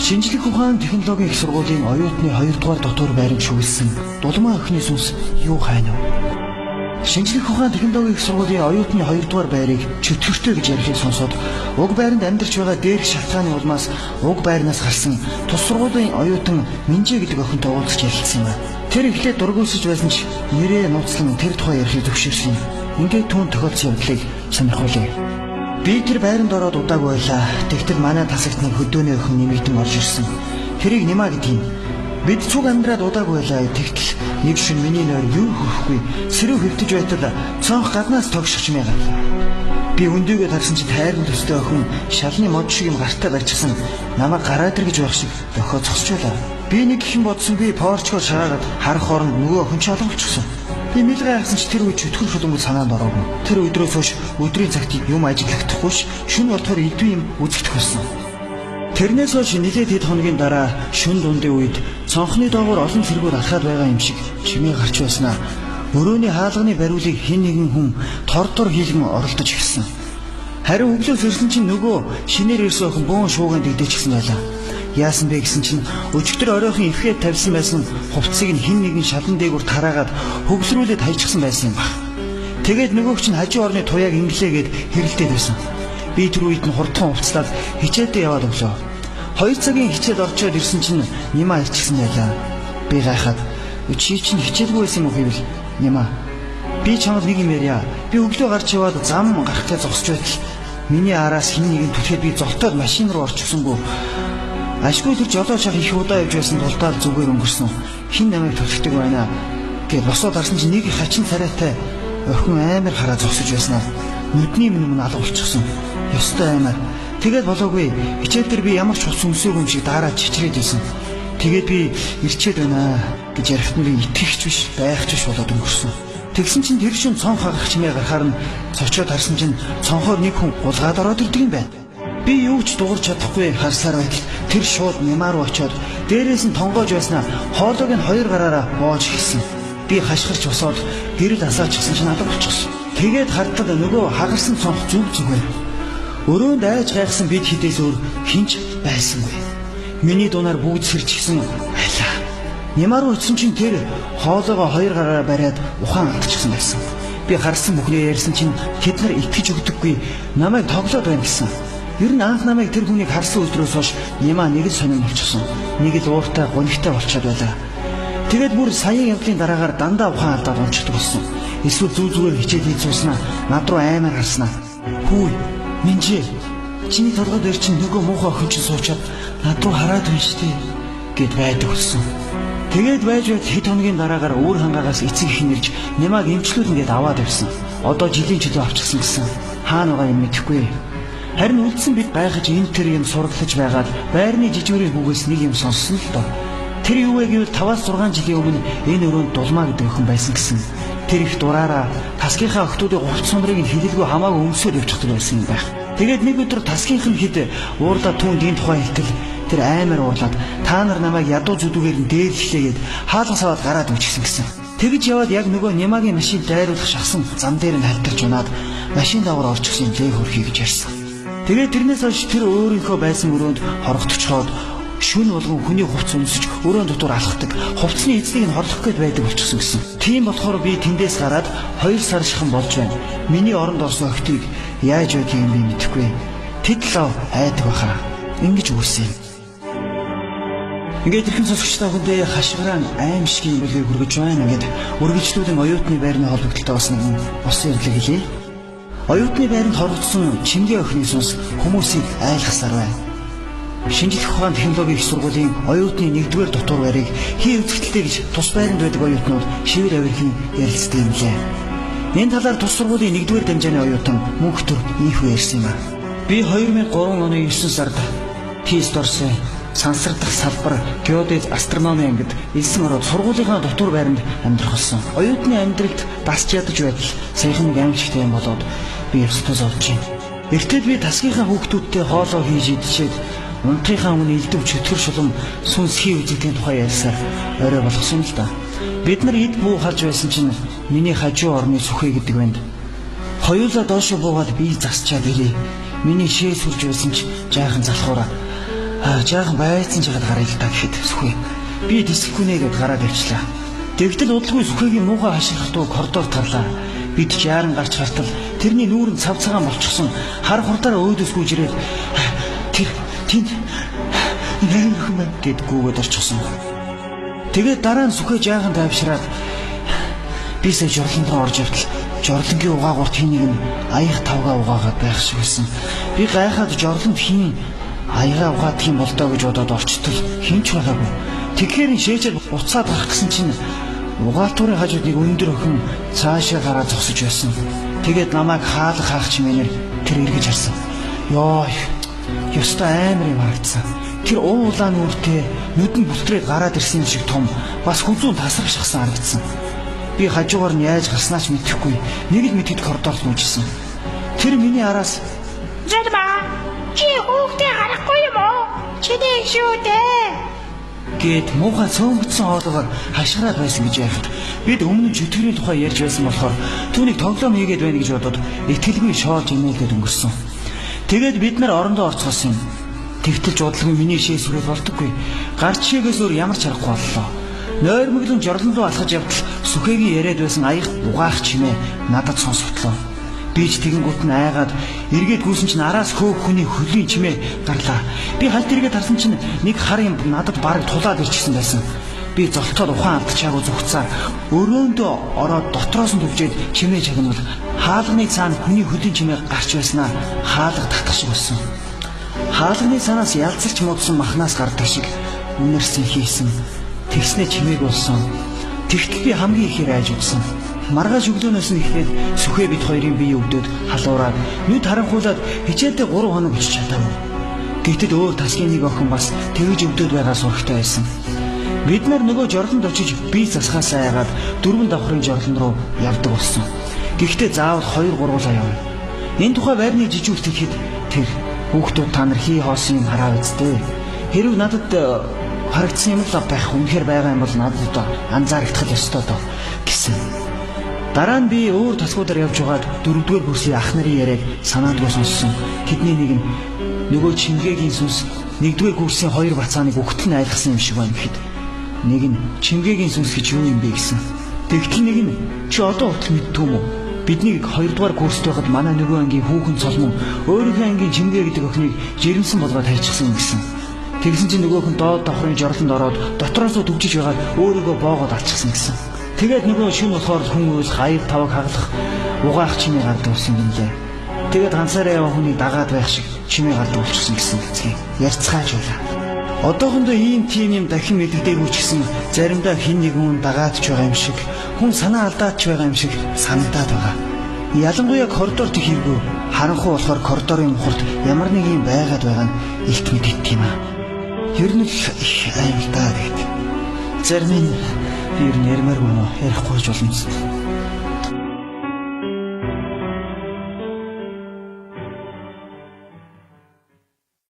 Шинжлэх ухаан технологийн их сургуулийн оюутны 2-р дотор байранд шүглсэн дулмаа охины сүнс юу хайна вэ? Шинжлэх ухаан технологийн их сургуулийн оюутны 2-р байрыг чөтгөртэй гэж ярихыг сонсоод уг байранд амьдарч байгаа дээрх шалтгааны улмаас уг байрнаас гарсан тус сургуулийн оюутан Минжээ гэдэг охинтой уулзч ярилцсан юм. Тэр эхлээд дургуйсаж байсан ч нэрээ нууцлан тэр тухай ярихыг зөвшөөрсөн. Ингээд түүн тохиолдсон явдлыг сонирхуулъя. Би тэр байранд ороод удаагүй байлаа. Тэгтэл манай тасагт нэг хөдөөний охин нэмэгдэн орж ирсэн. Тэрийг Нима гэдэг юм. Бид цуг амьдраад удаагүй байлаа. Тэгтэл нэг шин миний нойр юу хөрөхгүй сэрүү хөвтөж байтал цонх гаднаас тогшиж мэйгав. Би өндөгөө тарсан чи тайран төстэй охин шалны мод шиг юм гартаа барьчихсан. Намайг гараад ир гэж байх шиг дохоо зогсож байлаа. Би нэг их юм бодсон би порчгоор шараагаад харах оронд нөгөө охин ч олон болчихсон. Би мэлгээ хайсан ч тэр үе чөтгөр шулунгууд санаанд ороогүй. Тэр өдрөөс хойш өдрийн цагт юм ажиллахдаггүй ш шүн болтохоор идэв юм үзэгдэх болсон. Тэрнээс хойш нэлээд хэд хоногийн дараа шүн дундын үед цонхны доогоор олон цэргүүд алхаад байгаа юм шиг чимээ гарч байснаа. Өрөөний хаалганы бариулыг хэн нэгэн хүн тордор хийлгэн оролдож ирсэн. Харин өглөөс ирсэн чинь нөгөө шинээр ирсэн охин бөөн шууган дэгдэжчихсэн байлаа. Яасан бэ гэсэн чинь өчигдөр оройхон эвхээд тавьсан байсан хувцсыг нь хэн нэгэн шалан дээгүүр тараагаад хөвсрүүлээд хайчихсан байсан юм баг. Тэгээд нөгөөх чинь хажуу орны туяаг инглээгээд хэрэлдээд байсан. Би тэр үед нь хурдхан хувцлаад хичээлдээ яваад өглөө. 2 цагийн хичээл орчоод ирсэн чинь Нима ирчихсэн байлаа. Би гайхаад чи чинь хичээлгүй байсан юм уу гэвэл Нима би чамд нэг юм ярья. Би өглөө гарч яваад зам гарахтаа зогсож байтал миний араас хэн нэгэн түлхээд би золтоод машин руу орчихсонгүй. Ашгүй тэр жолооч ах их удаа явж байсан тултаал зүгээр өнгөрсөн. Хин намайг төлөвтэй байна гэж босоод харсан чинь нэг хачин царайтай охин амар хараа зогсож байснаа. Нүдний минь алга болчихсон. Ёстой амар. Тэгээд болоогүй. Хичээл дээр би ямар ч хус өмсөөгүй юм шиг дараа чичрээд байсан. Тэгээд би ирчээд байна гэж ярихт нь итгэхч биш, байхч биш болоод өнгөрсөн. Тэгсэн чинь тэр шин цонх хагах чимээ гарахаар нь цочоод харсан чинь цонхоор нэг хүн гулгаад ороод ирдэг юм байна. Би юу ч дуурч чадахгүй харсаар байтал тэр шууд Нима руу очиод дээрээс нь тонгоож байснаа хоолойг нь 2 гараараа боож хэлсэн. Би хашгирч босоод гэрэл асаачихсан чинь алга болчихсон. Тэгээд хартал нөгөө хагарсан цонх зүг зүгээр. Өрөөнд айж гайхсан бид хідээс өөр хинч байсангүй. Миний дунаар бүгд сэрчихсэн байлаа. Нима руу очсон чинь тэр хоолойгоо 2 гараараа бариад ухаан алдчихсан байсан. Би харсан бүхнээ ярьсан чинь тэд нар итгэж өгдөггүй намайг тоглоод байна гэсэн. Ер нь анх намайг тэр хүнийг харсан өдрөөс хойш Нима нэг л сонирн болчихсон. Нэг л ууртай гонигтай болчиход байлаа. Тэгээд бүр саяын явдлын дараагаар дандаа ухаан алдаад унцдаг болсон. Эсвэл зүү зүгээр хичээл хийж сууснаа над руу аймаар харснаа. Хүү Минжээ чиний толгой дээр чинь нөгөө муухай охин чинь суучаад над руу хараад байна шүү дээ гэд байдаг болсон. Тэгээд байж хэд хоногийн дараагаар өөр хангаагаас эцэг их нэрж Нимаг эмчлүүлэн гээд аваад явсан. Одоо жилийн чөлөө авчихсан гэсэн. Хаана байгаа юм мэдэхгүй. Харин үлдсэн бид гайхаж энэ тэр юм сураглаж байгаад байрны жижигмэрийн бүгээс нэг юм сонссон л доо. Тэр юу вэ гэвэл 5-6 жилийн өмнө энэ өрөөнд дулмаа гэдэг охин байсан гэсэн. Тэр их дураараа тасгийнхаа охтуудын гурц сумрыг нь хилэлгүй хамаагүй өмсөөр явчихдаг байсан юм байх. Тэгээд нэг өдөр тасгийнх нь хэд уурдаа түүнд энэ тухай хэлтэл тэр аймаар уурлаад та нар намайг ядуу зүдүүгээр нь дээрлэхлээгээд хаалгас аваад гараад өчсөн гэсэн. Тэгж яваад яг нөгөө Нимагийн машин дайруулах шахсан зам дээр нь хальтарч унаад машин давар орчихсон лээ хөрхий гэж ярьсан. Тэгээд тэрнээс хойш тэр өөрийнхөө байсан өрөөнд хорогдчихоод шүн болгон хүний хувцс өмсөж өрөөнд дотор алхдаг. Хувцсны эзнийг нь хорлох гээд байдаг болчихсон гэсэн. Тийм болохоор би тэндээс гараад 2 сар шихэн болж байна. Миний оронд орсон охтыг яаж байдгийг би мэдэхгүй. Тэд л айдаг баха. Ингэж үүсэн. Ингээд ирхэн сонсогчтой хүндээ хашгирaan аимшиг юм болыг хүргэж байна. Ингээд үргэлжлүүлэн оюутны байрны холбогдолтой бас нэг бос ярилцлага хийлээ. Оюутны байранд хорогдсон Чингээ охины сүнс хүмүүсийг айлгасаар байна. Шинжлэх ухаан технологийн их сургуулийн оюутны 1-р дотор байрыг хий үзэгдэлтэй гэж тус байранд байдаг оюутнууд шивэр авирхийн ярилцдаг юм лээ. Энэ талаар тус сургуулийн 1-р дамжааны оюутан мөнхтөр ийхүү ярьсан юм а. Би 2003 оны 9 сард тест орсон. Сансар дахь салбар геодез астрономи ангид элсэн ороод сургуулийнхаа дотор байранд амьдрах болсон. Оюутны амьдралд дасч ядаж байтал саяхан нэг аимшигтай юм болоод би ёстой зовж байна. Эртэл би тасгийнхаа хүүхдүүдтэй хоолоо хийж идчихэд унтахынхаа өмнө элдв чөтгөр шулам сүнс хий үзэгдлийн тухай ярьсаар орой болгосон л да. Бид нар эд бүү халж байсан чинь миний хажуу орны сүхэй гэдэг байна. Хоёулаа доошо буугаад би засчаад ирээ. Миний шээ сүрж байсан ч жаахан залхуураа Жаахан байцсан жагаад гараа л та гэхэд сүхэ. Би дисгүнэ гэд гараад явчлаа. Тэгтэл удалгүй сүхэгийн муухай хаширхтуу коридор тарлаа. Бид жааран гарч хартал тэрний нүүрэн цав цагаан болчихсон хар хурдаараа өөдөөс гүйж ирээд тэнд нэрхэн гэд гүгээд орчихсон. Тэгээд дараа нь сүхэ жаахан тайвшраад би сая жорлонд руу орж явтал жорлонгийн угаагуурт хин нэг нь аяг тавгаа угаагаад байх шиг байсан. Би гайхаад жорлонд хин аяга угаадаг юм болдоо гэж бодоод орчтол хинч байгаагүй. Тэгэхээр шээжээр буцаад гарах гэсэн чинь угаалтуурын хажууд нэг өндөр охин цаашаа гараад зогсож байсан. Тэгээд намайг хаалга хаах чимээнээр тэр эргэж харсан. Ёстой амар юм харагдсан. Тэр уулаан нүртэй нүдэн бүлтрээд гараад ирсэн юм шиг том бас хүзүүн тасархшсан харагдсан. Би хажуугаар нь яаж гарснаач мэдэхгүй нэг л мэдэд коридорт мужижсэн. Тэр миний араас "Зарма, чи хүүхдээ харахгүй юм уу? Чиний шүү дээ" гэд муухай цөөнгөцсөн хоолойгоор хашгираад байсан гэж яахад бид өмнө жүтгэрийн тухай ярьж байсан болохоор түүнийг тоглоом хийгээд байна гэж бодоод итгэлгүй шоолж инээлгээд өнгөрсөн. Тэгээд бид нар орондоо орцгоос юм. Тэгтэл жуудлагын миний шээс хүрээд болдоггүй. Гарч шээгээс өөр ямар ч аргагүй боллоо. Нойрмоглон жорлон руу алхаж явтал сүхэгийн яриад байсан аяг угаах чимээ надад сонсогдлоо. Би ч тэгэнгүүт нь айгаад эргээд гүйсэн чинь араас хөөх хүний хөлийн чимээ гарлаа. Би халт эргээд харсан чинь нэг хар юм надад бараг тулаад ирчихсэн байсан. Би золтоод ухаан алдчихаагүй зүгцээр өрөөндөө ороод дотроос нь түлжээд чимээ чагнавал хаалганы цаана хүний хөлийн чимээ гарч байснаа хаалга татах шиг болсон. Хаалганы цаанаас ялцарч муудсан махнаас гардаг шиг үнэрсэн хийсэн. Тэгснэ чимээг болсон. Тэгтэл би хамгийн ихээр айж үзсэн. Маргааш өглөөнөөс нь эхлээд сүхэ бид хоёрын бие өвдөд халуураад нүд харанхуулаад хичээлдээ 3 хоног очиж чадаагүй. Гэтэл өөр тасгийн нэг охин бас тэгж өвдөд байгаа сурагтай байсан. Бид нар нөгөө жорлонд очиж бие засахаас айгаад 4 давхрын жорлон руу явдаг болсон. Гэхдээ заавал 2-3 явна. Энэ тухай байрны жижигүүрт ихэд тэр хүүхдүүд та нар хий хоосон юм хараа үсттэй. Хэрв надад харагдсан юм л байх үнэхээр байгаа юм бол надад анзаарагдах ёстой доо гэсэн. Дараа нь би өөр тасгуудаар явж байгаад 4-р курсын ах нарын яриаг санаандгүй сонссон. Тэдний нэг нь нөгөө Чимгээгийн сүнс 1-р курсын 2 бацааныг өгтөл нь айлгсан юм шиг байна гэхэд нэг нь Чимгээгийн сүнс гэж юу юм бэ гэсэн. Тэгтэл нэг нь чи одоо хүртэл мэддэг юм уу? Биднийг 2-р курст байхад манай нөгөө ангийн хүүхэн цолмон өөрийнхөө ангийн Чимгээ гэдэг охиныг жирэмсэн болгоод хайчихсан гэсэн. Тэгсэн чинь нөгөөх нь доод давхрын жорлонд ороод дотроос нь төвжиж байгаад өөрийгөө боогоод алчихсан гэсэн. Тэгээд нөгөө шин болохоор хүн уйлах, аяг таваг хаглах, угаах чимээ гардаг болсон юм лээ. Тэгээд ганцаараа яваа хүний дагаад байх шиг чимээ гардаг болчихсон гэсэн хэцгээ ярьцгааж байлаа. Одоохондоо ийм тийм юм дахин мэддэггүй ч гэсэн заримдаа хин нэгэн дагаадч байгаа юм шиг, хүн санаа алдаач байгаа юм шиг санагдаад байгаа. Ялангуяа коридорт их хэрэггүй, харанхуй болохоор коридорын мухарт ямар нэг юм байгаад байгаа нь илт мэддэг юм аа. Ер нь их аймтаа гэдэг. Зарим нь би ярмаар гэнэ ярихгүй ч болно.